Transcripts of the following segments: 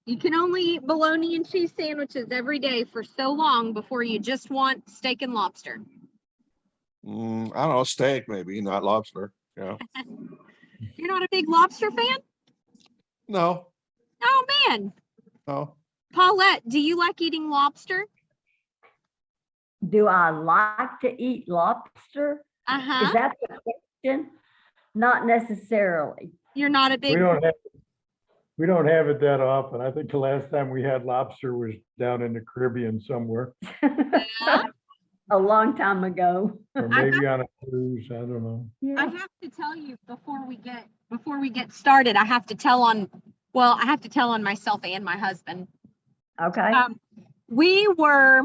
You can only eat bologna and cheese sandwiches every day for so long before you just want steak and lobster. I don't know, steak maybe, not lobster. Yeah. You're not a big lobster fan? No, Oh, man. no. Paulette, do you like eating lobster? Do I like to eat lobster? Uh-huh. Is that the question? Not necessarily. You're not a big... We don't have it that often. I think the last time we had lobster was down in the Caribbean somewhere, A long time ago. or maybe on a cruise. I don't know. I have to tell you before we get started, I have to tell on myself and my husband. Okay. We were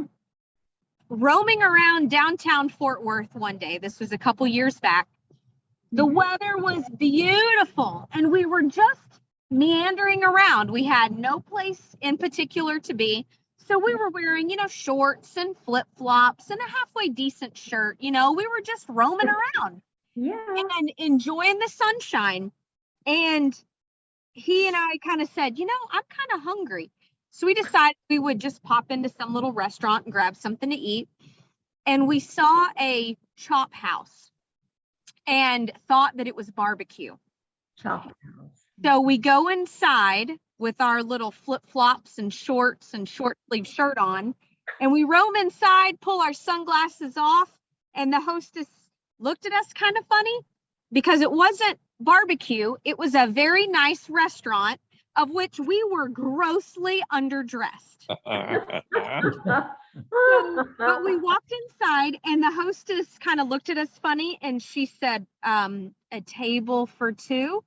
roaming around downtown Fort Worth one day. This was a couple years back. The weather was beautiful and we were just meandering around. We had no place in particular to be. So we were wearing, shorts and flip-flops and a halfway decent shirt. We were just roaming around. Yeah. And enjoying the sunshine. And he and I kind of said, I'm kind of hungry. So we decided we would just pop into some little restaurant and grab something to eat. And we saw a chop house and thought that it was barbecue. Chop house. So we go inside with our little flip-flops and shorts and short sleeve shirt on, and we roam inside, pull our sunglasses off, and the hostess looked at us kind of funny because it wasn't barbecue. It was a very nice restaurant of which we were grossly underdressed. But we walked inside and the hostess kind of looked at us funny and she said, a table for two.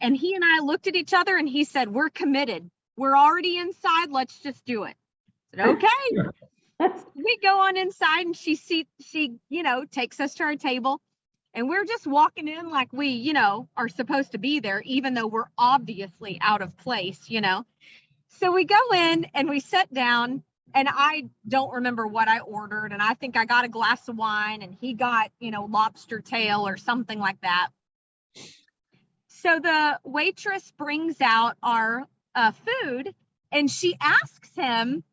And he and I looked at each other and he said, we're committed. We're already inside. Let's just do it. I said, okay. So we go on inside and she takes us to our table and we're just walking in like we, are supposed to be there, even though we're obviously out of place, So we go in and we sit down and I don't remember what I ordered. And I think I got a glass of wine and he got, lobster tail or something like that. So the waitress brings out our food and she asks him,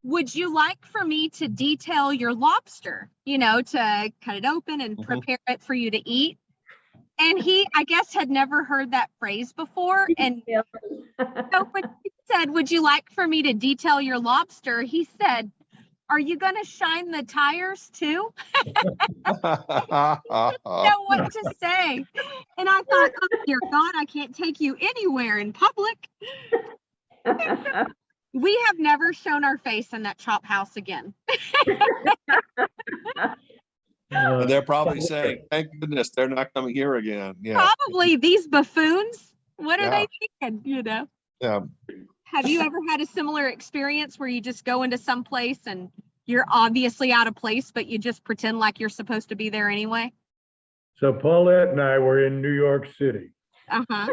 would you like for me to detail your lobster, to cut it open and prepare it for you to eat? And he, I guess, had never heard that phrase before. And so when he said, would you like for me to detail your lobster? He said, are you going to shine the tires too? I didn't know what to say. And I thought, oh, dear God, I can't take you anywhere in public. We have never shown our face in that chop house again. They're probably saying, thank goodness they're not coming here again. Yeah. Probably these buffoons. What are they thinking, Yeah. Have you ever had a similar experience where you just go into some place and you're obviously out of place, but you just pretend like you're supposed to be there anyway? So Paulette and I were in New York City. Uh-huh.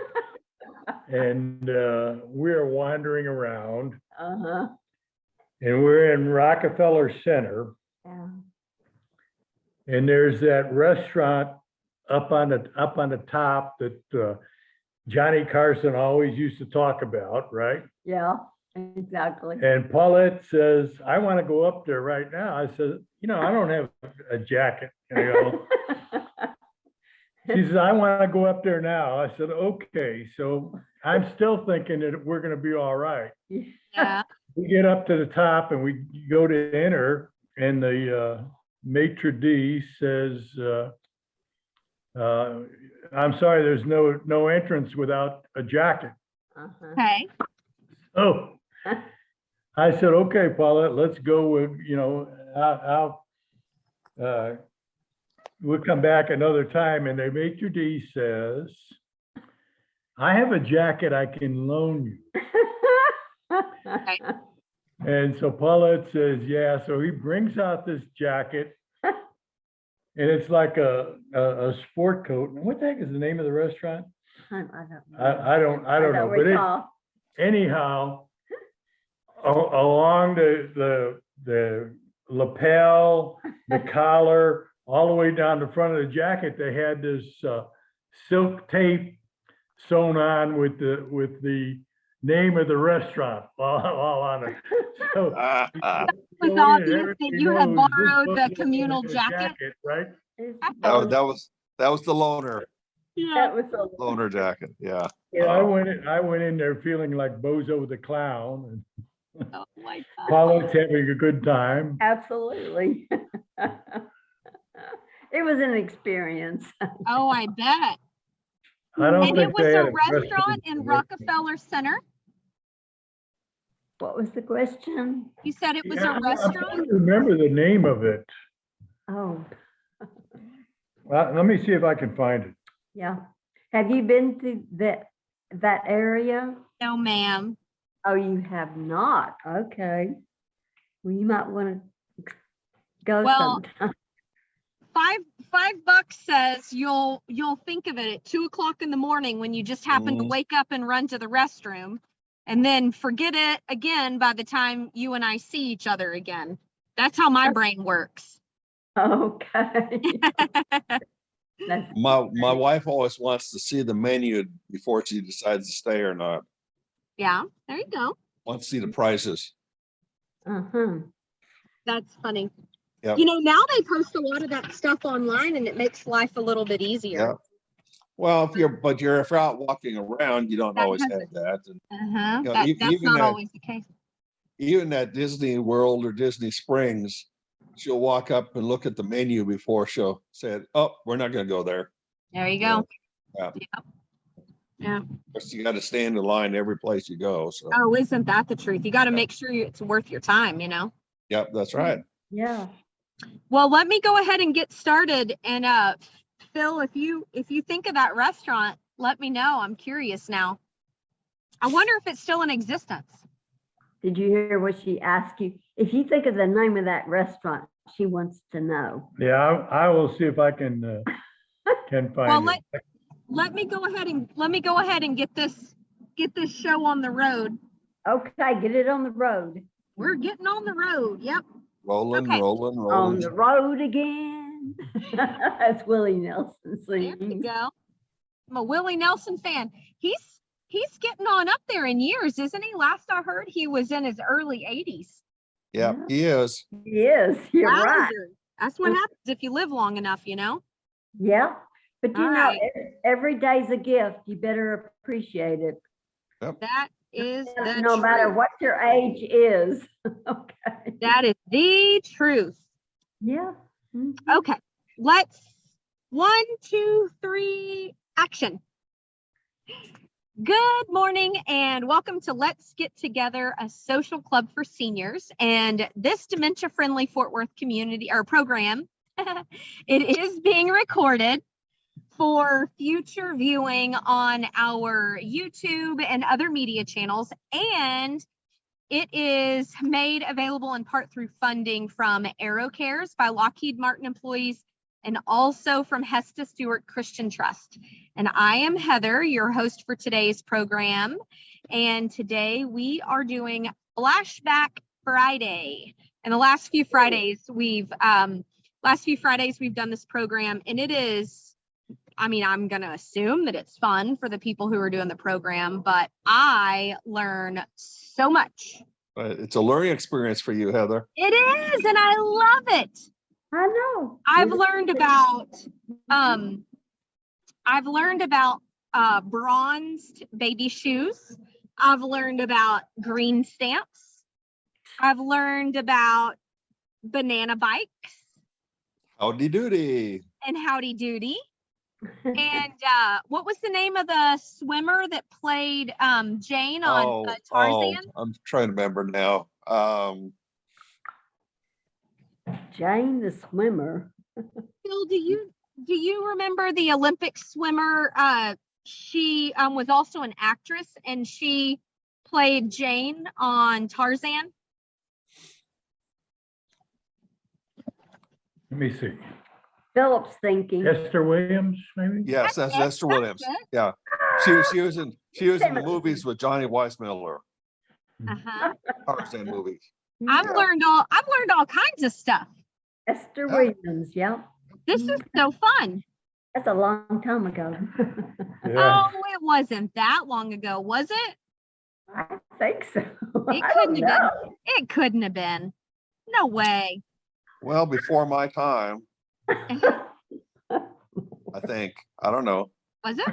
And we're wandering around. Uh-huh. And we're in Rockefeller Center. Yeah. And there's that restaurant up on the top that Johnny Carson always used to talk about, right? Yeah, exactly. And Paulette says, I want to go up there right now. I said, I don't have a jacket. She says, I want to go up there now. I said, okay. So I'm still thinking that we're going to be all right. Yeah. We get up to the top and we go to enter, and the maitre d' says, I'm sorry, there's no entrance without a jacket. Uh-huh. Okay. Oh, I said, okay, Paulette, let's go with, we'll come back another time. And the maitre d' says, I have a jacket I can loan you. Okay. And so Paulette says, yeah. So he brings out this jacket and it's like a sport coat. And what the heck is the name of the restaurant? I don't know. But anyhow, along the lapel, the collar, all the way down the front of the jacket, they had this silk tape sewn on with the name of the restaurant while on it. So It was go in and obvious that everybody you had knows this borrowed the bozo's communal in a jacket. right? Oh, that was the loner That was a jacket. Yeah. Yeah, I went in there feeling like Bozo the Clown, and Oh my God. Paulette's having a good time. absolutely. It was an experience. Oh, I bet. I don't And it think was they had a restaurant in Rockefeller Center. What was the question? You said it was Yeah, a I'm restaurant? trying to remember the name of it. Oh, Let me see if I can find it. yeah. Have you been to that area? No, ma'am. Oh, you have not? Okay. Well, you might want to go Well, sometime. $5 says you'll think of it at 2:00 in the morning when you just happen to Mhm. wake up and run to the restroom, and then forget it again by the time you and I see each other again. That's how my brain works. Okay. That's My wife always wants to see the menu before she decides to stay or not. Yeah, there you go. Wants to see the prices. uh-huh. That's funny. Yep. You know, now they post a lot of that stuff online, and it makes life a little bit easier. Yeah. Well, if you're out walking around, you don't That always have hasn't- that. And, Uh-huh. you know, That's even not at- always the case. even at Disney World or Disney Springs, she'll walk up and look at the menu before she'll say, "Oh, we're not going to go there." There you Yeah. go. Yeah. Yep. Yeah. Because you got to stand in line every place you go. So, Oh, isn't that the truth? You got to make sure it's worth your time, you know? yep, that's right. Yeah. Well, let me go ahead and get started. And Phil, if you think of that restaurant, let me know. I'm curious now. I wonder if it's still in existence. Did you hear what she asked you? If you think of the name of that restaurant, she wants to know. Yeah, I will see if I can find Well, it. let me go ahead and get this show on the road. Okay, get it on the road. We're getting on the road. Yep. Rolling, Okay. rolling, On rolling. the road again. That's Willie Nelson There you singing. go. I'm a Willie Nelson fan. He's getting on up there in years, isn't he? Last I heard, he was in his early 80s. Yep, he is. Yes, you're right. Wowzer. That's what happens if you live long enough, you know? Yeah. But you All know, right. every day's a gift. You better appreciate it. That is the No matter truth. what your age is. Okay. That is the truth. Yeah. Mhm. Okay, let's 1, 2, 3, action. Good morning and welcome to Let's Get Together, a social club for seniors. And this Dementia Friendly Fort Worth community or program, it is being recorded for future viewing on our YouTube and other media channels. And it is made available in part through funding from AeroCares by Lockheed Martin employees and also from Hesta Stewart Christian Trust. And I am Heather, your host for today's program. And today we are doing Flashback Friday. And the last few Fridays we've done this program, and it is, I mean, I'm going to assume that it's fun for the people who are doing the program, but I learn so much. It's a learning experience for you, Heather. It is, and I love it. I know. I've learned about bronzed baby shoes. I've learned about green stamps. I've learned about banana bikes Howdy doody. and howdy doody. And what was the name of the swimmer that played Jane on Tarzan? I'm trying to remember now. Jane the swimmer. Phil, do you remember the Olympic swimmer? She was also an actress, and she played Jane on Tarzan. Let me see. Philip's thinking. Esther Williams, maybe? Yes, that's That's Esther Williams. it. Yeah, she was in the movies with Johnny Weissmuller. Uh-huh. Tarzan movies. I've Yeah. learned all kinds of stuff. Esther Yeah. Williams, yeah. This is so fun. That's a long time ago. Yeah. Oh, it wasn't that long ago, was it? I think so. It I couldn't don't have know. been. It couldn't have been. No way. Well, before my time, I think. I don't know. Was it?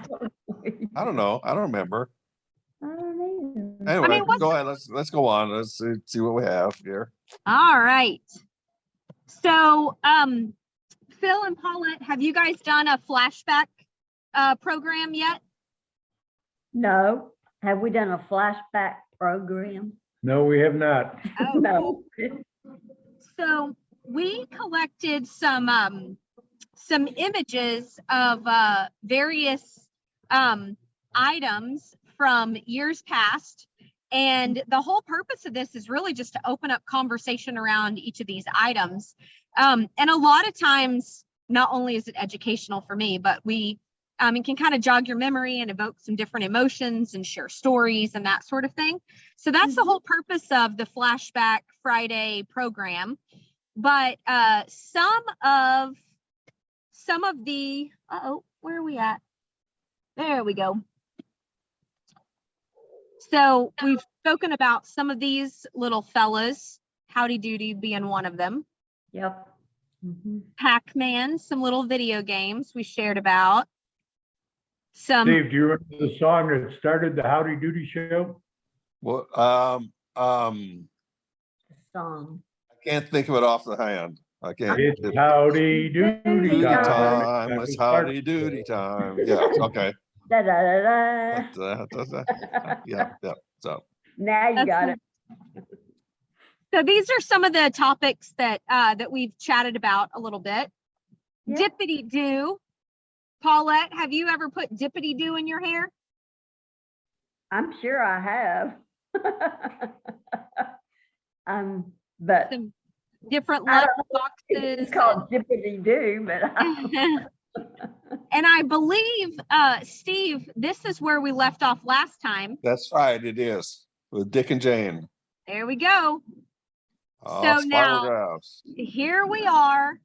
I don't know. I don't remember. I don't know. Anyway, what's go ahead. Let's go on. Let's see what we have here. All right. So, Phil and Paulette, have you guys done a flashback program yet? No. Have we done a flashback program? No, we have not. Oh, No. so we collected some images of various items from years past. And the whole purpose of this is really just to open up conversation around each of these items. And a lot of times, not only is it educational for me, but it can kind of jog your memory and evoke some different emotions and share stories and that sort of thing. So that's the whole purpose of the Flashback Friday program. But some of the, where are we at? There we go. So we've spoken about some of these little fellas, Howdy Doody being one of them. Yep. Mhm. Pac-Man, some little video games we shared about. Some Steve, do you remember the song that started the Howdy Doody show? Well, The song. I can't think of it off the hand. I can't. It's Howdy Doody Doody time. time. It's howdy doody time. Yeah. Okay. Da, da, da, Yeah. So Now you got it. So these are some of the topics that we've chatted about a little bit. Yeah. Dippity doo. Paulette, have you ever put dippity doo in your hair? I'm sure I have. But Some different I lunch don't boxes. it's called dippity doo, but And I believe, Steve, this is where we left off last time. that's right. It is with Dick and Jane. There we go. Oh, So spiral now- graphs. Here we are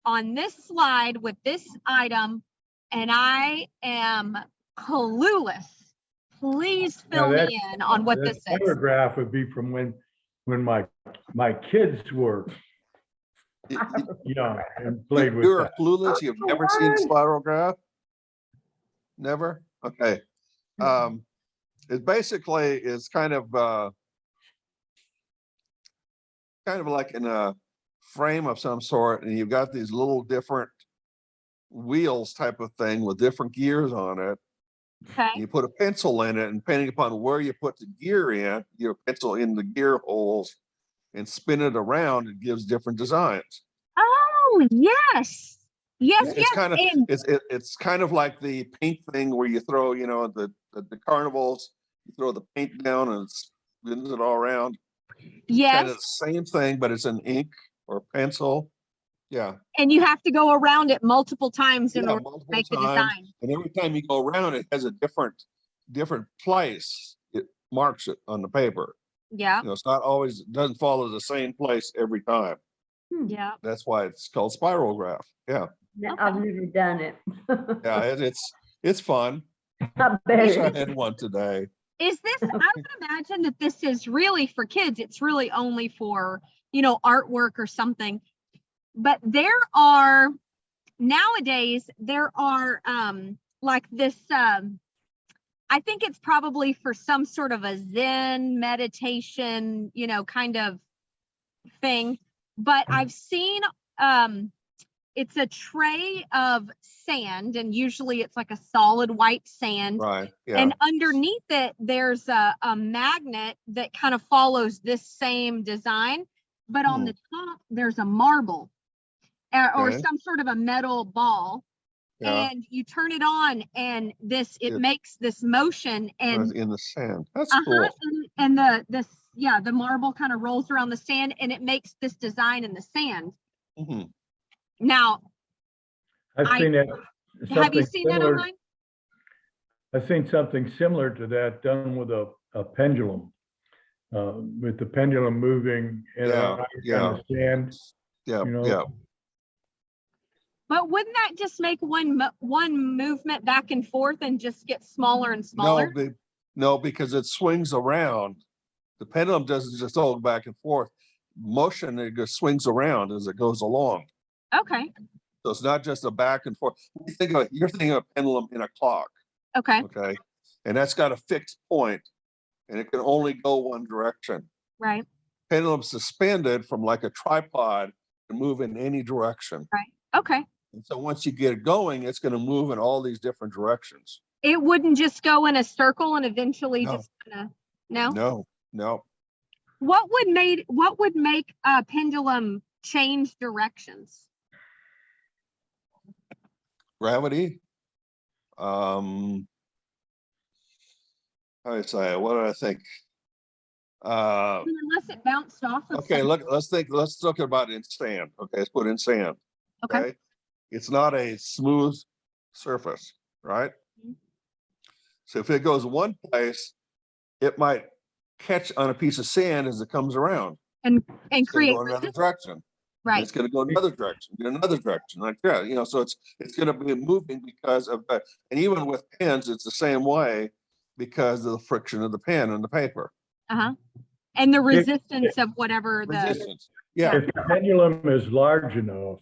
on this slide with this item, and I am clueless. Please fill that- me in on what That this is. photograph would be from when my kids were young and played with You're that. clueless. You've never seen a spiral graph? Never? Okay. It basically is kind of like in a frame of some sort, and you've got these little different wheels type of thing with different gears on it. Okay. You put a pencil in it, and depending upon where you put the gear in, your pencil in the gear holes and spin it around, it gives different designs. Oh, yes. Yes, It's yes. kind of And it's kind of like the paint thing where you throw, the carnivals, you throw the paint down and it spins it all around. Kind yes. of the same thing, but it's an ink or pencil. Yeah. And you have to go around it multiple times in Yeah, order to multiple make the times. design. And every time you go around, it has a different place. It marks it on the paper. Yeah. It's not always, it doesn't follow the same place every time. Yeah. That's why it's called spiral graph. Yeah. I've never done it. Yeah. It's fun. I bet Wish I it had one today. Is this, I would imagine that this is really for kids. It's really only for, artwork or something. But nowadays, there are like this, I think it's probably for some sort of a Zen meditation, kind of thing. But I've seen, it's a tray of sand, and usually it's like a solid white sand. Right. Yeah. And underneath it, there's a magnet that kind of follows this same design. But on the top, there's a marble or Okay. some sort of a metal ball. Yeah. And you turn it on, and it makes this motion, and In the sand. That's uh-huh, cool. and the marble kind of rolls around the sand, and it makes this design in the sand. Mhm. Now, I've seen that. have you something seen that similar- online? I've seen something similar to that done with a pendulum, with the pendulum moving in Yeah, on the sand. Yeah. You Yeah. But wouldn't that just make one movement back and forth and just get smaller and No, smaller? No, because it swings around. The pendulum doesn't just go back and forth. Motion, it just swings around as it goes along. Okay. So it's not just a back and forth. You're thinking of a pendulum in a clock, Okay. okay? And that's got a fixed point, and it can only go one direction. Right. Pendulum suspended from like a tripod can move in any direction. Right. Okay. And so once you get it going, it's going to move in all these different directions. It wouldn't just go in a circle and eventually No. just kind of, no? No. What would make a pendulum change directions? Gravity. How do I say? What do I think? Unless it bounced off of Okay, something. let's talk about it in sand. Okay, let's put it in sand. Okay. It's not a smooth surface, right? Mhm. So if it goes one place, it might catch on a piece of sand as it comes around. And It's going to create go another resistance. direction. Right. It's going to go another direction, like that. So it's going to be moving because of that. And even with pens, it's the same way because of the friction of the pen and the paper. Uh-huh. And the resistance of whatever the, Resistance. Yeah. If the pendulum is large enough,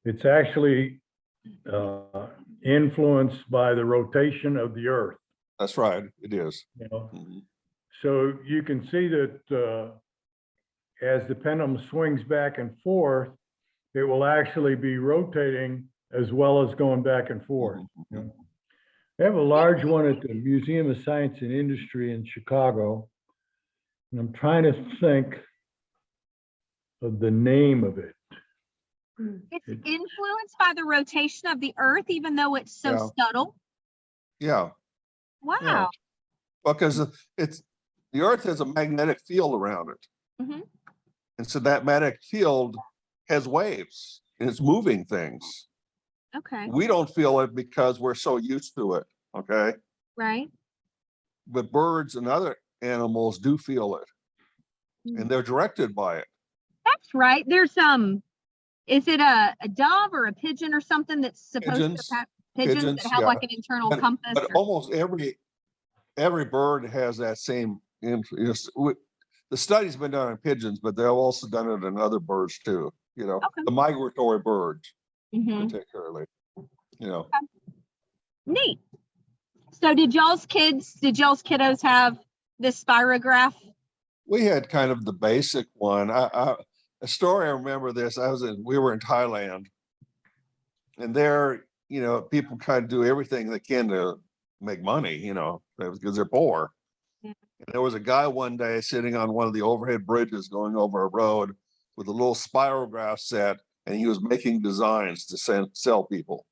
it's actually influenced by the rotation of the Earth. That's right. It is. Mhm. So you can see that as the pendulum swings back and forth, it will actually be rotating as well as going back and forth. Mhm. They have a large one at the Museum of Science and Industry in Chicago. And I'm trying to think of the name of it. it's influenced by the rotation of the Earth, even though it's so subtle. Yeah. Wow. Because the Earth has a magnetic field around it. Mhm. And so that magnetic field has waves and it's moving things. Okay. We don't feel it because we're so used to it. Okay. Right. But birds and other animals do feel it and they're directed by it. That's right. There's is it a dove or a pigeon or something that's supposed Pigeons. to have pigeons that have Yeah. like an internal compass? But almost every bird has that same influence. The study's been done on pigeons, but they've also done it on other birds too. Okay. The migratory birds, Mhm. particularly. Neat. So did y'all's kiddos have this spirograph? We had kind of the basic one. A story I remember this. We were in Thailand, and there, people kind of do everything they can to make money, because they're poor. Yeah. And there was a guy one day sitting on one of the overhead bridges going over a road with a little spirograph set, and he was making designs to sell people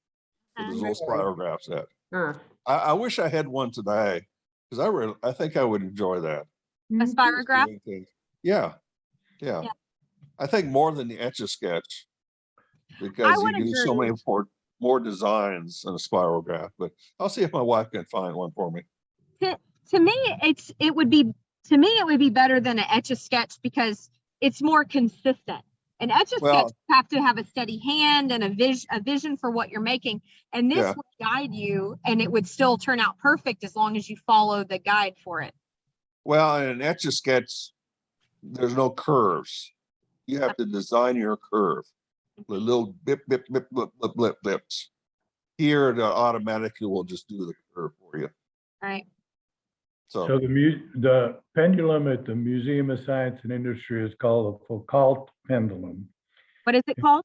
with his little spirograph set. Huh. I wish I had one today because I think I would enjoy that. A spirograph? Yeah. Yeah. I think more than the Etch-a-Sketch I because you would do so agree. many more designs in a spirograph. But I'll see if my wife can find one for me. To me, it would be better than an Etch-a-Sketch because it's more consistent. An Etch-a-Sketch, Well, you have to have a steady hand and a vision for what you're making. And this Yeah. would guide you, and it would still turn out perfect as long as you follow the guide for it. Well, in an Etch-a-Sketch, there's no curves. You have to design your curve. The little bip, bip, bip, blip, blip, blip, blips. Here, the automatically will just do the curve for you. Right. So, So the pendulum at the Museum of Science and Industry is called a Foucault pendulum. What is it called?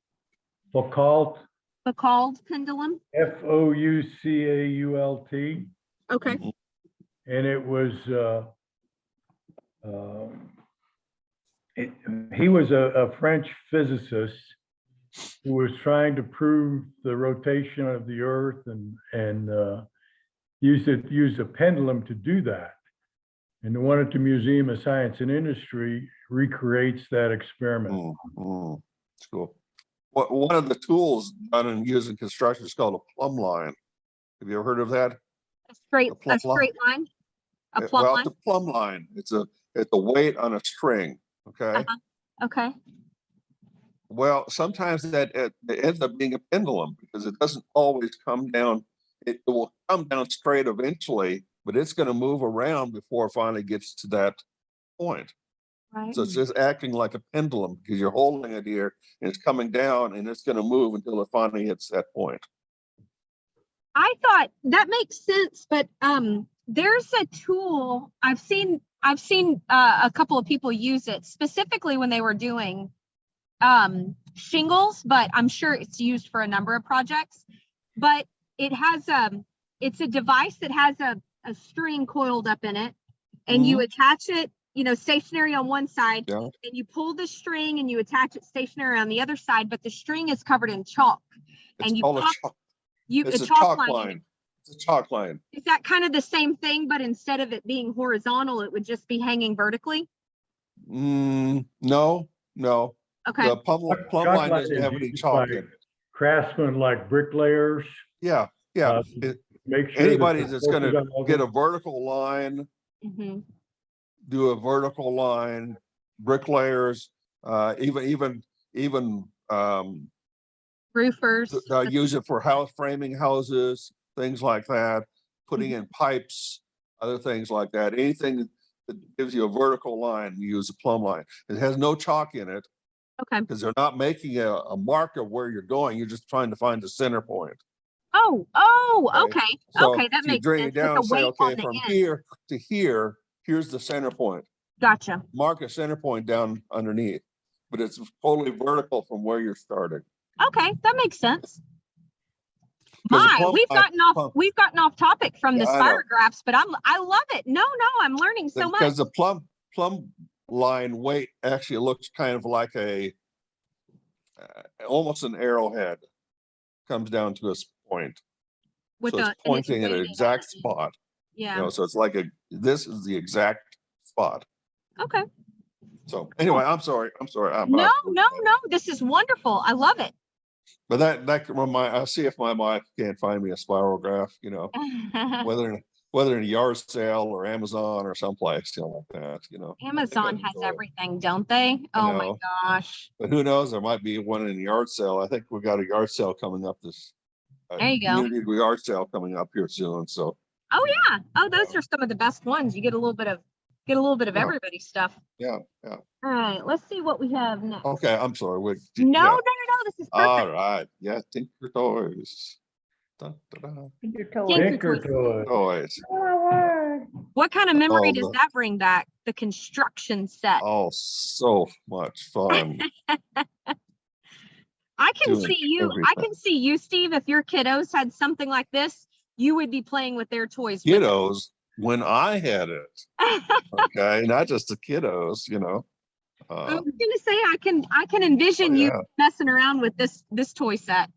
Foucault, Foucault pendulum? Foucault. Okay. And it was, he was a French physicist who was trying to prove the rotation of the Earth and used a pendulum to do that. And the one at the Museum of Science and Industry recreates that experiment. It's cool. One of the tools done in using construction is called a plumb line. Have you ever heard of that? A straight plumb line? A plumb Well, line? it's a plumb line. It's a weight on a string. Okay. Okay. Well, sometimes it ends up being a pendulum because it doesn't always come down. It will come down straight eventually, but it's going to move around before it finally gets to that point. Right. So it's just acting like a pendulum because you're holding it here and it's coming down and it's going to move until it finally hits that point. I thought that makes sense, but there's a tool I've seen a couple of people use it specifically when they were doing shingles, but I'm sure it's used for a number of projects. But it has it's a device that has a string coiled up in it, and you attach it, you know, stationary on one side, Yeah. and you pull the string and you attach it stationary on the other side, but the string is covered in chalk. It's And you called pop, it's a a chalk chalk line. line. It's a chalk line. Is that kind of the same thing, but instead of it being horizontal, it would just be hanging vertically? No. Okay. The plumb Chalk line line doesn't is have any used chalk by in it. Craftsmen like bricklayers. Yeah. Make sure Anybody that that's going to the get a vertical line, Mm-hmm. do a vertical line, bricklayers, even Roofers. use it for house framing houses, things like that, putting in pipes, other things like that. Anything that gives you a vertical line, you use a plumb line. It has no chalk in it Okay. because they're not making a mark of where you're going. You're just trying to find the center point. Oh, Okay. okay. So Okay, that if you makes bring sense. it down With and the say, weight okay, on the from end. here to here, here's the center point. Gotcha. Mark a center point down underneath, but it's totally vertical from where you're starting. Okay, that makes sense. 'Cause the My, plumb line- we've gotten off topic from the Yeah, I know. spirographs, but I love it. No, I'm learning so much. Because the plumb line weight actually looks kind of like a almost an arrowhead, comes down to a point. With So it's and pointing at an weighted on exact it. spot. Yeah. You know, so it's like this is the exact spot. Okay. So anyway, I'm sorry. No. This is wonderful. I love it. But that can remind. I'll see if my wife can't find me a spirograph. You know, whether in a yard sale or Amazon or someplace, you know, like that. You know, Amazon has everything, don't they? Oh my know. gosh. But who knows? There might be one in the yard sale. I think we've got a yard sale coming up There you go. community yard sale coming up here soon. So Oh yeah. Oh, those are some of the best ones. You get a little bit of Yeah. everybody's stuff. yeah. All right, let's see what we have next. Okay, I'm sorry. No. This is perfect. All right. Yeah, Tinker Toys. Dun, dun, dun. Your toy. Tinker Tinker toy. Toys. Oh, my word. What kind of memory Oh, does that bring back? The construction set. Oh, so much fun. I can doing see you. I everything. can see you, Steve. If your kiddos had something like this, you would be playing with their toys. with Kiddos, when I had it. it. Okay, not just the kiddos, you know. I was gonna say I can envision you yeah. messing around with this toy set.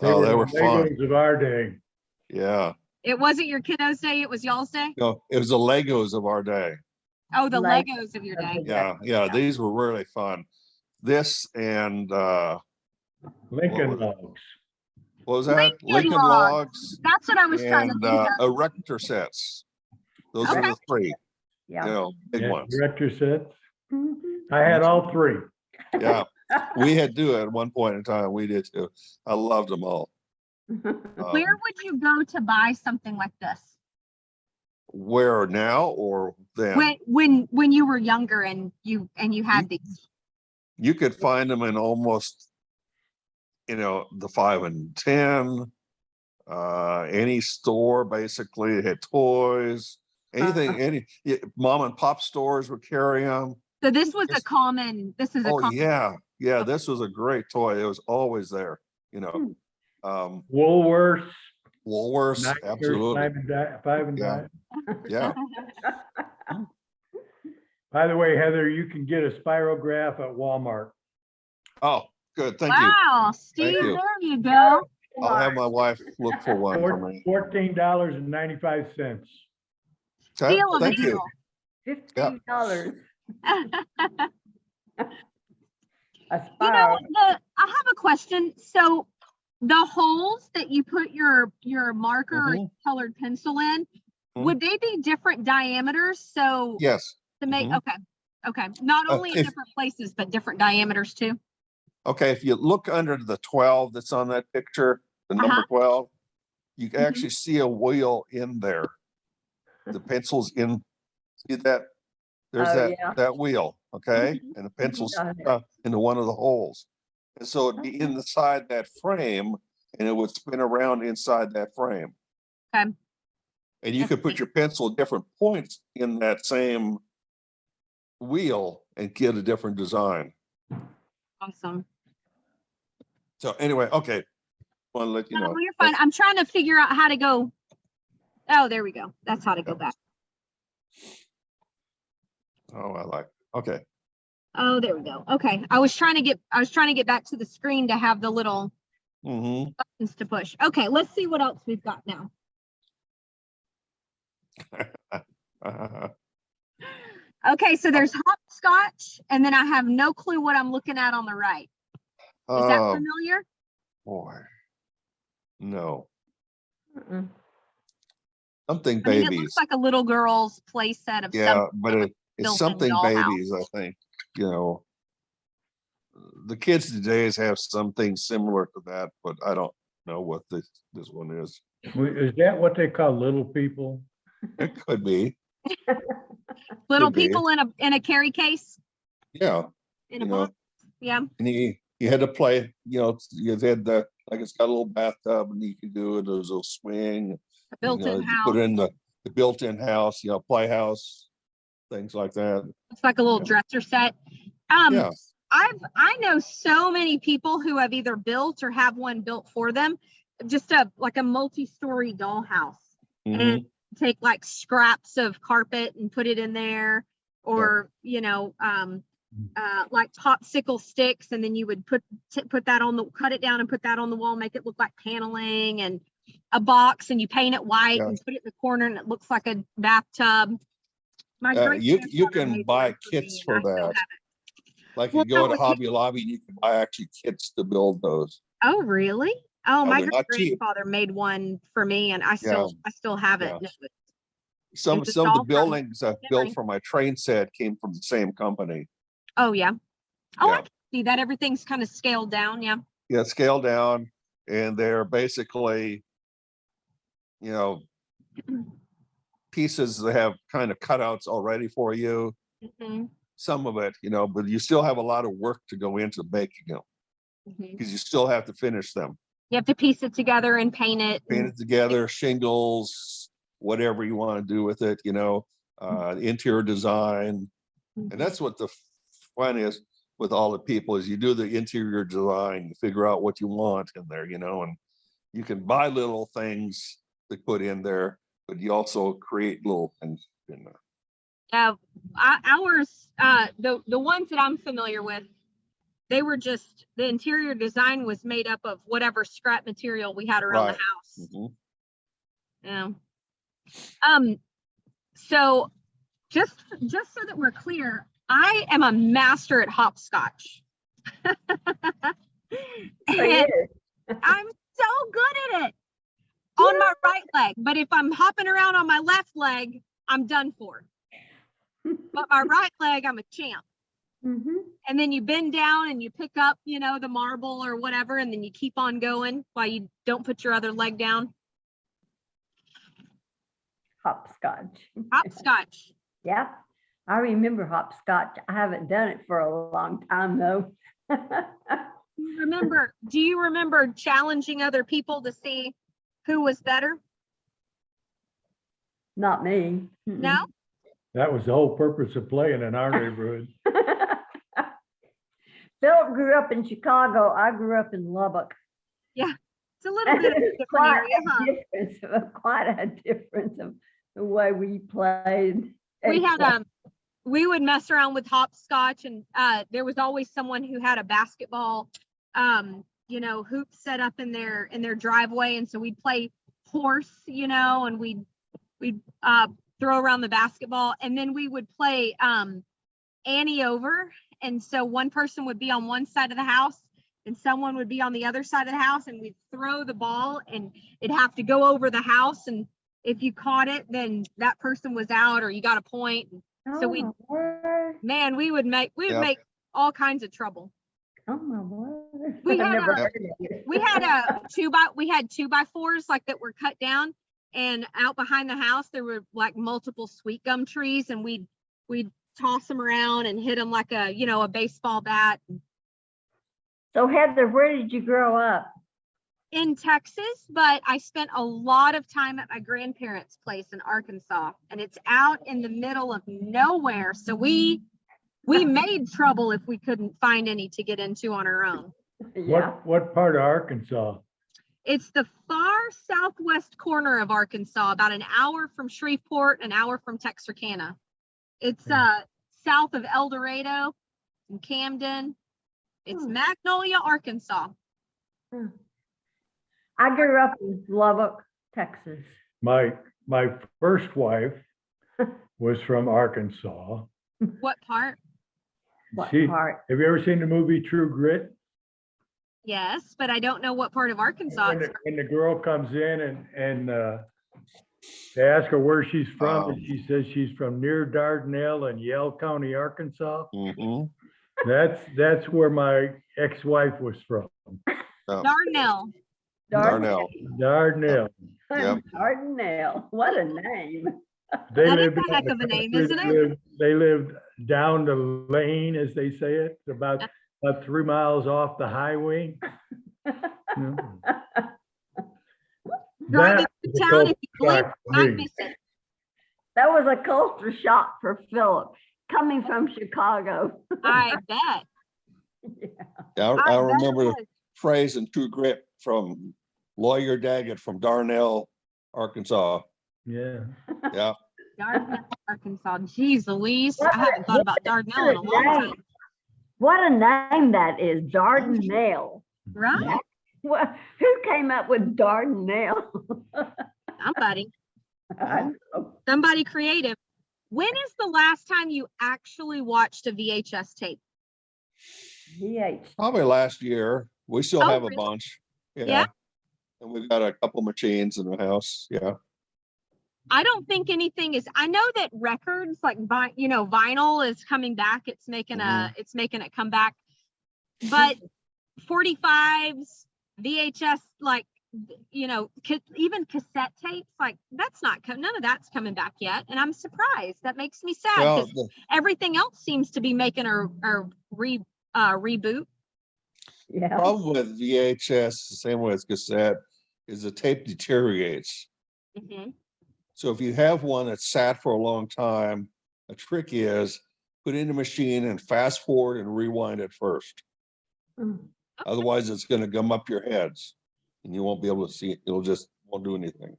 They were the fun. Legos of our day. Yeah. It wasn't your kiddos' day, it was y'all's day. No, it was the Legos of our day. Oh, the Like- Legos of your day. Yeah. These were really fun. This and Lincoln What Logs. what was that? Lincoln Lincoln Logs That's what I was trying to and think of. erector sets. Those are Okay. the three, you Yeah. know, big Yeah, ones. director sets. Mhm. I had all three. Yeah. We had to at one point in time. We did too. I loved them all. Where would you go to buy something like this? Where now or then? When you were younger and you had these. You could find them in almost, you know, the 5 and 10, any store basically had toys, anything, mom and pop stores would carry them. So this was a Yes. common. This is a Oh common. yeah. This was a great toy. It was always there, you know. Woolworths. Woolworths, Niners, absolutely. Five and Yeah. dime. Yeah. By the way, Heather, you can get a spirograph at Walmart. Oh, good. Thank you. Wow, Steve, you. there you go. I'll have my wife look for one for me. $14.95. Okay, Deal of a thank you. deal. $15. A You spiral. know, I have a question. So the holes that you put your marker or Mhm. colored pencil in, Mhm. would they be different diameters? So Yes. to make, Mhm. okay. Not only in if- different places, but different diameters too. Okay, if you look under the 12 that's on that picture, the number 12, you can actually see a wheel in there. the pencil's in, see that? There's Oh, yeah. that wheel, okay? Mhm. And the pencil's Got it. stuck into one of the holes. And so it'd be inside that frame and it would spin around inside that frame. Okay. And you could put your pencil at different points in that same wheel and get a different design. Awesome. So anyway, okay. Want to let you No, know. you're fine. I'm trying to figure out how to go. Oh, there we go. That's how to go back. Oh, I like, okay. Oh, there we go. Okay. I was trying to get back to the screen to have the little Mm-hmm. buttons to push. Okay, let's see what else we've got now. Okay, so there's hopscotch, and then I have no clue what I'm looking at on the right. Is that Oh, familiar? boy. No. Mm-mm. Something I mean, it babies. looks like a little girl's play set of Yeah, something. but that was it's built in something dollhouse. babies, I think, you know. The kids today have something similar to that, but I don't know what this one is. Is that what they call little people? It could be, Little could be. people in a carry case Yeah, in a you know, box. Yeah. and you had to play, you know, you had the, like it's got a little bathtub and you can do it, there's a swing. A built-in you house. put in the built-in house, you know, playhouse, things like that. It's like a little Yeah. dresser set. Yeah. I know so many people who have either built or have one built for them, just like a multi-story dollhouse, Mhm. and take like scraps of carpet and put it in there, or you know, like popsicle sticks, and then you would put that on cut it down and put that on the wall, make it look like paneling, and a box, and you paint it white and put it in the corner, and it looks like a bathtub. My You great-grandfather can made buy one for kits me, for and I still that. have it. Like Well, you go no, to if you- Hobby Lobby and you can buy actually kits to build those. Oh, really? Oh, Yeah, my they're not cheap. great-grandfather made one for me, and I still have it. Yeah. And it was- Some it's of the all from buildings I've built memory. for my train set came from the same company. Oh, yeah. Oh, I Yeah. can see that. Everything's kind of scaled down. Yeah. Yeah, scaled down, and they're basically, you know, pieces that have kind of cutouts already for you. Mhm, Some of it, you know, but you still have a lot of work to go into making them mhm. because you still have to finish them. You have to piece it together and paint it. Paint it together, shingles, whatever you want to do with it, you know, interior design. And that's what the fun is with all the people is you do the interior design, you figure out what you want in there, you know, and you can buy little things to put in there, but you also create little things in there. Ours, the ones that I'm familiar with, they were just, the interior design was made up of whatever scrap material we had around Right. the house. Mhm. Yeah. So just so that we're clear, I am a master at hopscotch. And I'm so good at it on my right leg, but if I'm hopping around on my left leg, I'm done for. But my right leg, I'm a champ. Mhm. And then you bend down and you pick up, you know, the marble or whatever, and then you keep on going while you don't put your other leg down. Hopscotch. Hopscotch. Yeah, I remember hopscotch. I haven't done it for a long time though. Do you remember challenging other people to see who was better? Not me. Mm-mm. No? That was the whole purpose of playing in our neighborhood. Philip grew up in Chicago. I grew up in Lubbock. It's a little bit of a different area, huh? Quite a difference of the way we played. We would mess around with hopscotch, and there was always someone who had a basketball you know, hoop set up in their driveway, and so we'd play horse, you know, and we'd throw around the basketball, and then we would play Annie over, and so one person would be on one side of the house and someone would be on the other side of the house, and we'd throw the ball and it'd have to go over the house, and if you caught it, then that person was out or you got a point. So we would make all kinds of trouble. Oh my word. We I've had never a- heard of it. We had 2x4s like that were cut down, and out behind the house there were like multiple sweet gum trees, and we'd toss them around and hit them like a, you know, a baseball bat. So Heather, where did you grow up? In Texas, but I spent a lot of time at my grandparents' place in Arkansas, and it's out in the middle of nowhere. So we made trouble if we couldn't find any to get into on our own. Yeah. What part of Arkansas? It's the far southwest corner of Arkansas, about an hour from Shreveport, an hour from Texarkana. It's south of El Dorado and Camden. It's Magnolia, Arkansas. I grew up in Lubbock, Texas. My first wife was from Arkansas. What part? What She- part? Have you ever seen the movie True Grit? Yes, but I don't know what part of Arkansas it's from. When the girl comes in and they ask her where she's from, and she says she's from near Dardanelle in Yell County, Arkansas. Mhm. That's where my ex-wife was from, Darnell. Darnell. Dardanelle. Yep. Dardanelle. What a name. They That is lived a heck of a name, isn't it? They lived down the lane, as they say it, about 3 miles off the highway. Yeah. Driving That through was a town, if you blink, shock you to might me. miss it. That was a culture shock for Philip, coming from Chicago. I bet. I remember the phrase in True Grit from Lawyer Daggett from Darnell, Arkansas. Yeah. Yeah. Dardanelle, Arkansas. Jeez Louise. I haven't thought about Dardanelle in a long time. What a name that is, Dardanelle. Right? Who came up with Dardanelle? Somebody. I don't know. Somebody creative. When is the last time you actually watched a VHS tape? VH. Probably last year. We still Oh, have a really? bunch. Yeah? And we've got a couple machines in the house. Yeah. I don't think anything is, I know that records like, you know, vinyl is coming back. It's making it come back. But 45s, VHS, like, you know, even cassette tapes, like that's not, none of that's coming back yet. And I'm surprised. That makes me sad Well, because everything else seems to be making a reboot. the Yeah. problem with VHS, the same way as cassette, is the tape deteriorates. Mhm. So if you have one that's sat for a long time, a trick is put it in the machine and fast forward and rewind it first. Mm. Otherwise, it's going to gum up your heads and you won't be able to see it. It'll just won't do anything.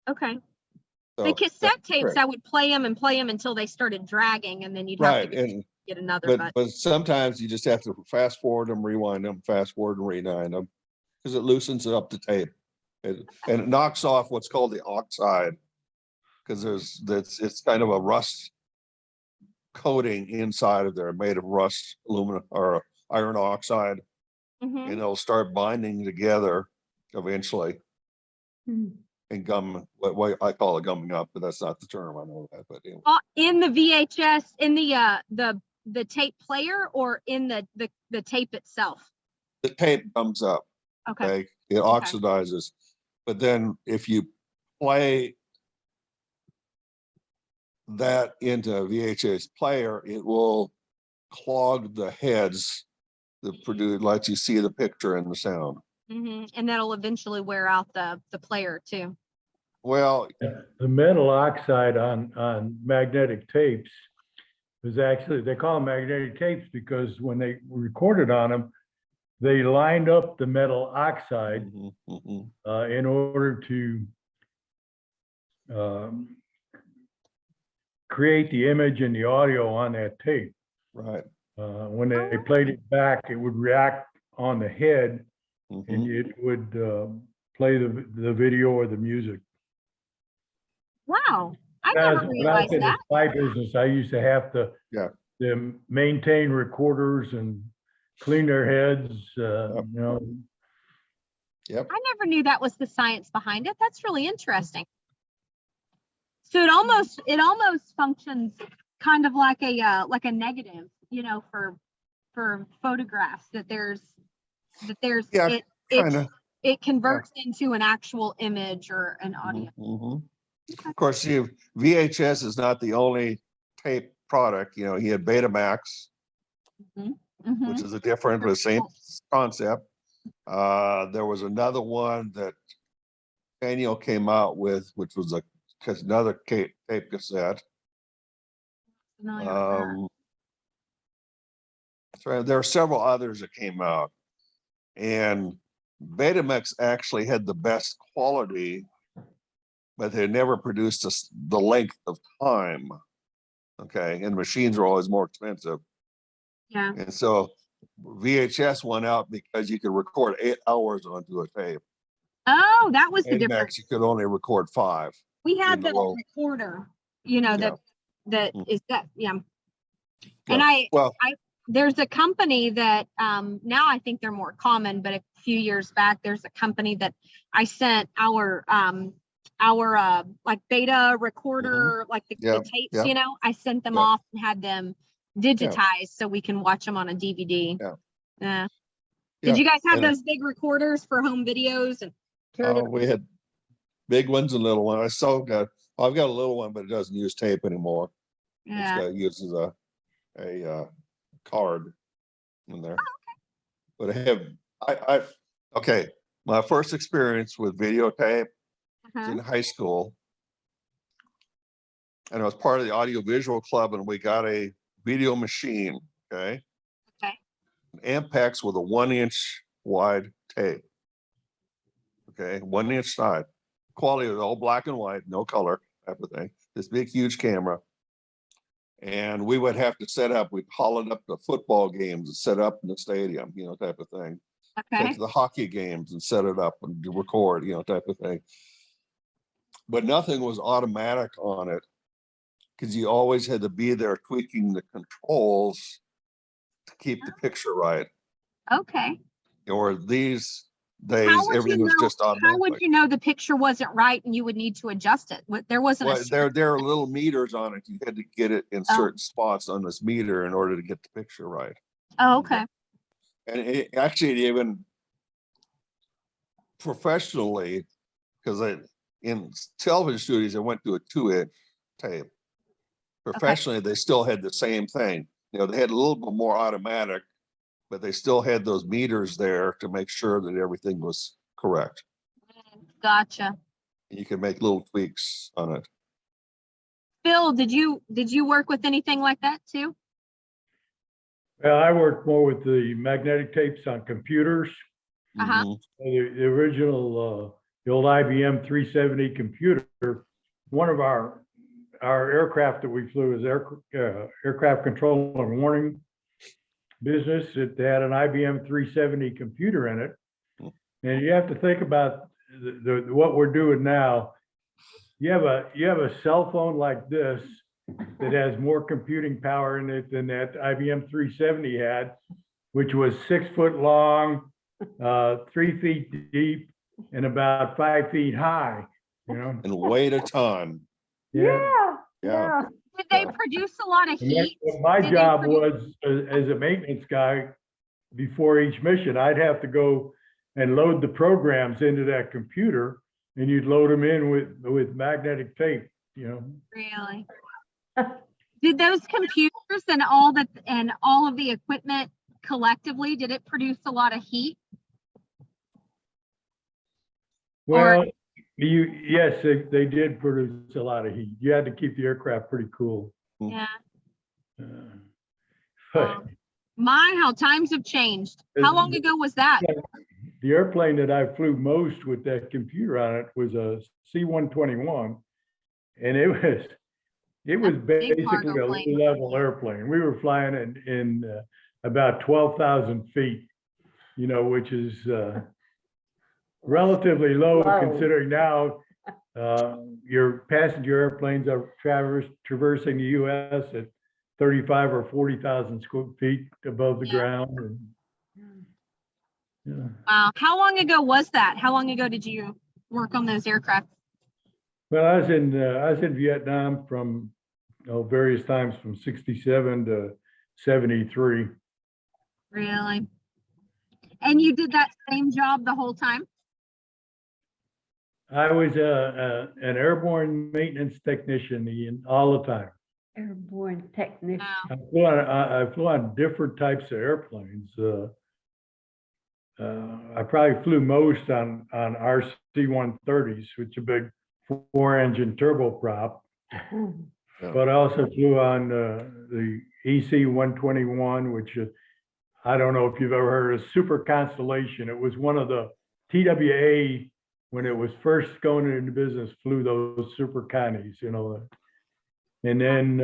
Okay. So The cassette that's the tapes, trick. I would play them until they started dragging, and then you'd have Right. to And get another. but sometimes you just have to fast forward them, rewind them, fast forward and rewind them, because it loosens it up the tape. And it knocks off what's called the oxide, because it's kind of a rust coating inside of there, made of rust, aluminum or iron oxide, Mhm. and it'll start binding together eventually Hmm. and gum. What I call it gumming up, but that's not the term. I know that, but anyway. In the VHS, in the tape player, or in the tape itself? The tape gums up. Okay. Okay, it oxidizes, but then if you play that into a VHS player, it will clog the heads that produce, lets you see the picture and the sound. Mhm. And that'll eventually wear out the player too. Well, The metal oxide on magnetic tapes was actually, they call them magnetic tapes because when they recorded on them, they lined up the metal oxide in order to create the image and the audio on that tape. right. When they played it back, it would react on the head and Mhm. it would play the video or the music. Wow. I When I never was realized in the that. spy business, I used to have to Yeah. maintain recorders and clean their heads, Yep. you know. Yep. I never knew that was the science behind it. That's really interesting. So it almost functions kind of like a negative, you know, for photographs, that there's Yeah, kind of. it converts into an actual image or an audio. Mhm. Of course, see, VHS is not the only tape product. You know, he had Betamax, Mhm. which is a different, but the same concept. There was another one that Daniel came out with, which was another tape cassette. Familiar with that. So there are several others that came out, and Betamax actually had the best quality, but they never produced the length of time. Okay, and machines are always more expensive, Yeah. and so VHS went out because you could record 8 hours onto a tape. Oh, that was the difference. Betamax, you could only record 5. We had in the the low. recorder, you know, Yeah. that Mm. is that, yeah. Yeah. And Well, there's a company that now I think they're more common, but a few years back, there's a company that I sent our like beta recorder, like the Yeah, tapes, yeah. you know, I sent them Yeah. off and had them digitized so we can watch them on a DVD. Yeah. Yeah. Yeah. Did you guys have And those big recorders for home videos and we had big ones and little ones. I've got a little one, but it doesn't use tape anymore. yeah. It uses a card in there. But okay. My first experience with videotape was Uh-huh. in high school, and I was part of the audiovisual club, and we got a video machine. Okay. Okay. Ampex with a 1-inch wide tape. Okay, 1-inch side. Quality was all black and white, no color type of thing. This big, huge camera. And we would have to set up, we'd haul it up to football games and set up in the stadium, you know, type of thing. Okay. Take the hockey games and set it up and record, you know, type of thing. But nothing was automatic on it because you always had to be there tweaking the controls to keep the picture right. Okay. Or these How days, would everything you was know? just How automatic. would you know the picture wasn't right and you would need to adjust it? There wasn't Well, a. there are little meters on it. You had to get it in Oh. certain spots on this meter in order to get the picture right. Oh, okay. And actually, even professionally, because in television studios, I went to a 2-inch tape. Professionally, they still had the same thing. You know, they had a little bit more automatic, but they still had those meters there to make sure that everything was correct. Gotcha. You can make little tweaks on it. Phil, did you work with anything like that too? Well, I worked more with the magnetic tapes on computers. Uh-huh. Mhm. The original, the old IBM 370 computer, one of our aircraft that we flew is aircraft control and warning business. It had an IBM 370 computer in it. And you have to think about what we're doing now. You have a cell phone like this that has more computing power in it than that IBM 370 had, which was 6 foot long, 3 feet deep, and about 5 feet high, you know? And weighed a ton. Yeah. Did they produce a lot of And heat? what my Did they job produce- was, as a maintenance guy, before each mission, I'd have to go and load the programs into that computer, and you'd load them in with magnetic tape, you know? Really? Did those computers and all of the equipment collectively, did it produce a lot of heat? Well, yes, they did produce a lot of heat. You had to keep the aircraft pretty cool. Yeah. But How times have changed. How long ago was that? the airplane that I flew most with that computer on it was a C-121, and it was That's a big basically cargo a plane. low-level airplane. We were flying in about 12,000 feet, you know, which is relatively low Low. considering now your passenger airplanes are traversing the U.S. at 35 or 40,000 feet above the Yeah. ground. And, yeah. Wow. How long ago was that? How long ago did you work on those aircraft? Well, I was in Vietnam from various times from 67 to 73. Really? And you did that same job the whole time? I was an airborne maintenance technician all the time. Airborne technician. Wow. I flew on different types of airplanes. I probably flew most on RC-130s, which is a big 4-engine turboprop. But I also flew on the EC-121, which I don't know if you've ever heard of Super Constellation. It was one of the TWA, when it was first going into business, flew those Super Connies, you know. And then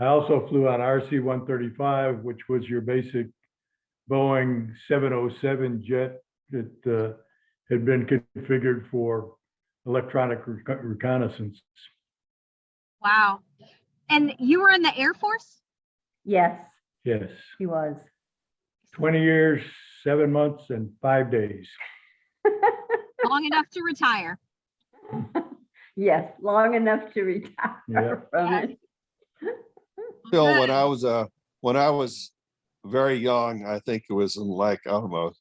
I also flew on RC-135, which was your basic Boeing 707 jet that had been configured for electronic reconnaissance. Wow. And you were in the Air Force? Yes, Yes, he was. 20 years, 7 months, and 5 days. Long enough to retire. Yes, long enough to retire Yeah. from Yes. it. Phil, Good. when I was very young, I think it was in like, I don't know,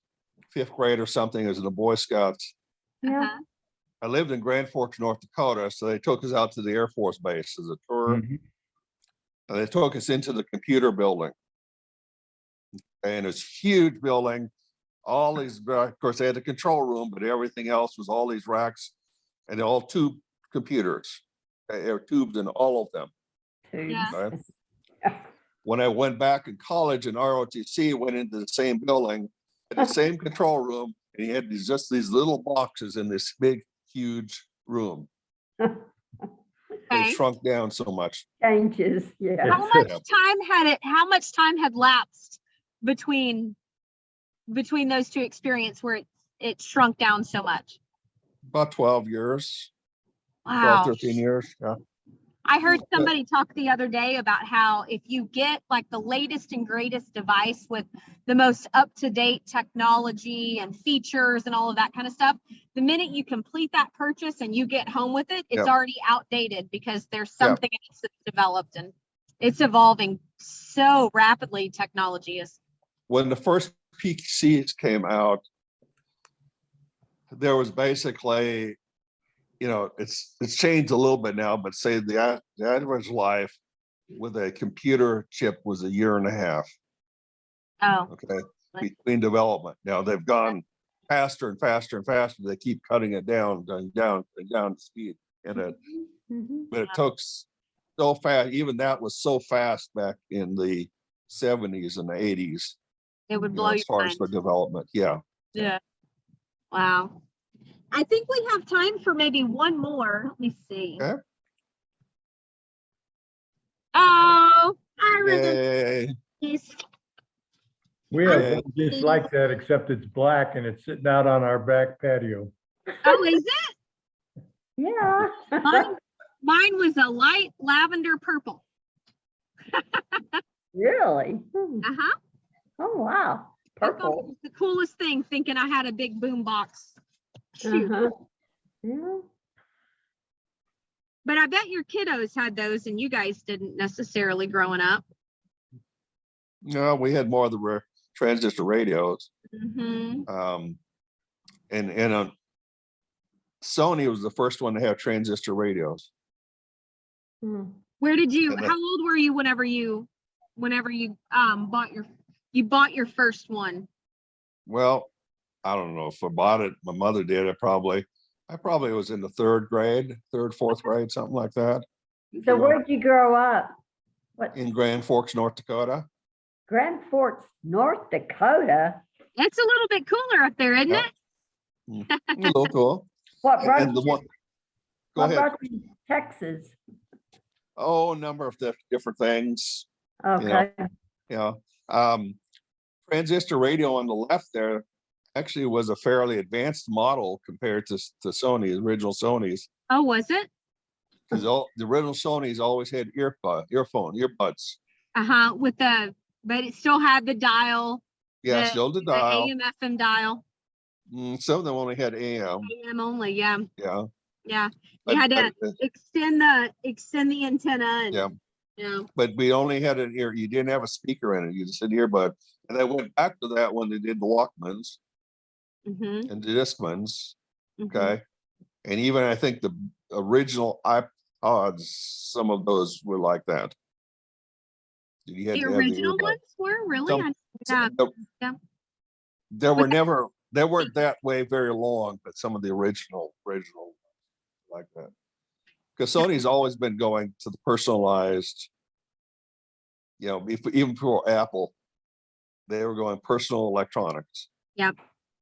5th grade or something, as in the Boy Scouts. Yeah. Uh-huh. I lived in Grand Forks, North Dakota, so they took us out to the Air Force Base as a tour. Mhm. And they took us into the computer building. And it's huge building, all these, of course, they had the control room, but everything else was all these racks and all tube computers. They were tubed in all of them. Yeah. Tubes. When I went back in college in ROTC, went into the same building, had the same control room, and he had just these little boxes in this big, huge room. They Okay. shrunk down so much. Changes, yeah. How much time had lapsed between those two experiences where it shrunk down so much? About 12 years, 12, Wow. 13 years. Yeah. I heard somebody talk the other day about how if you get like the latest and greatest device with the most up-to-date technology and features and all of that kind of stuff, the minute you complete that purchase and you get home with it, it's Yep. already outdated because there's Yep. something else that's developed and it's evolving so rapidly. Technology is. When the first PCs came out, there was basically, you know, it's changed a little bit now, but say the average life with a computer chip was 1.5 years, Oh, okay, between development. Now they've gone faster and faster and faster. They keep cutting it down the speed. And Mhm. but it took so fast, even that was so fast back in the 70s and the 80s, it would you blow know, your as far mind. as for development. Yeah. Yeah. Wow. I think we have time for maybe one more. Let me see. Okay. Oh, I Yay. reminisce. We have Yeah. one just like that, except it's black and it's sitting out on our back patio. Oh, is it? Yeah. Mine was a light lavender purple. Really? Uh-huh. Oh, wow. I thought it Purple. was the coolest thing, thinking I had a big boom box. Shoot. Uh-huh. Yeah. But I bet your kiddos had those and you guys didn't necessarily growing up. No, we had more of the transistor radios. Mm-hmm. And Sony was the first one to have transistor radios. Hmm. Where did you, And how old were you whenever you bought your first one? Well, I don't know if I bought it. My mother did. I probably was in the 3rd grade, 3rd, 4th grade, something like that. So where'd you grow up? What? In Grand Forks, North Dakota. Grand Forks, North Dakota? It's a little bit cooler up there, isn't Yeah. it? A little cool. What brought And the you, one, go what ahead. brought you to Texas? Oh, a number of different things. Okay. You know, transistor radio on the left there actually was a fairly advanced model compared to Sony, original Sony's. Oh, was it? Because the original Sony's always had earbuds. Uh-huh. But it still had the dial. Yeah, still the dial. AM FM dial. Some of them only had AM. AM only, yeah. Yeah. Yeah. But, You had to extend the antenna and yeah. Yeah. But we only had an ear. You didn't have a speaker in it. You just had an earbud. And they went back to that when they did the Walkmans Mm-hmm. and the Discmans. Mhm. Okay. And even I think the original iPods, some of those were like that. You had The to have the original earbud. ones were really. Some- I didn't know that. Yeah. There were never, they weren't that way very long, but some of the original like that. Because Sony's always been going to the personalized, even for Apple, they were going personal electronics. Yep.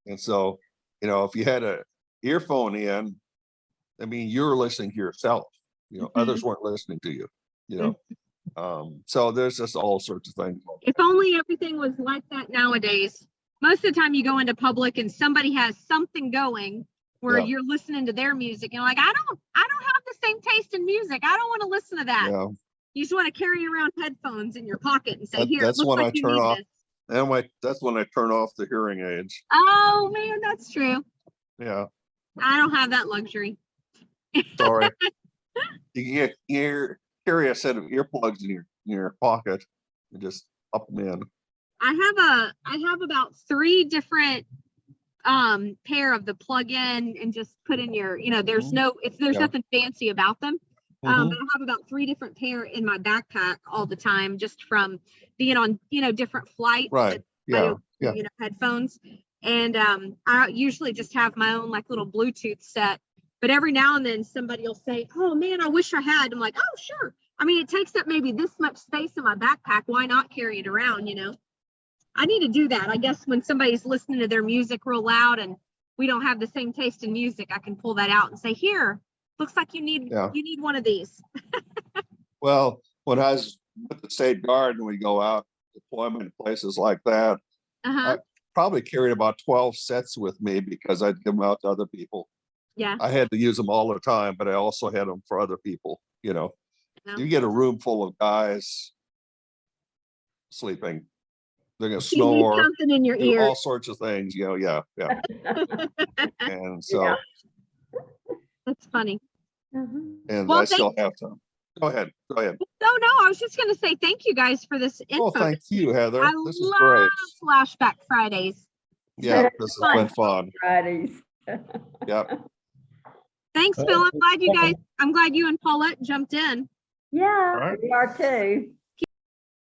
And so, if you had a earphone in, I mean, you're listening to yourself, others weren't listening to you, so there's just all sorts of things. If only everything was like that nowadays. Most of the time you go into public and somebody has something going where Yeah. you're listening to their music and you're like, I don't have the same taste in music. I don't want to listen to that. Yeah, You just want to carry around headphones in your pocket and say, here, that's looks when like I you turn need off. this. And that's when I turn off the hearing aids. Oh man, that's true. Yeah, I don't have that luxury. sorry. You carry a set of earplugs in your pocket and just up them in. I have about 3 different pair of the plug-in and just put in your, there's Yeah. nothing fancy about them. But Mhm. I have about 3 different pair in my backpack all the time, just from being on, different flights. Right. and, Yeah. headphones. And I usually just have my own like little Bluetooth set. But every now and then somebody will say, oh man, I wish I had. I'm like, oh, sure. I mean, it takes up maybe this much space in my backpack. Why not carry it around, I need to do that. I guess when somebody's listening to their music real loud and we don't have the same taste in music, I can pull that out and say, here, looks like you need one of these. Well, when I was with the State Guard and we go out deployment places like that, Uh-huh. I probably carried about 12 sets with me because I'd give them out to other people. Yeah. I had to use them all the time, but I also had them for other people, Yeah. You get a room full of guys sleeping. They're gonna You need snore, something in your do ear. all sorts of things, yeah. And so, That's funny. Mhm. and Well, I still have some. Go ahead. No, I was just going to say thank you guys for this info. Well, thank you, Heather. I This is love great. Flashback Fridays. Yeah, this has been fun. Fridays. Yep. Thanks, Phil. I'm glad you and Paulette jumped in. Yeah, right. we are too.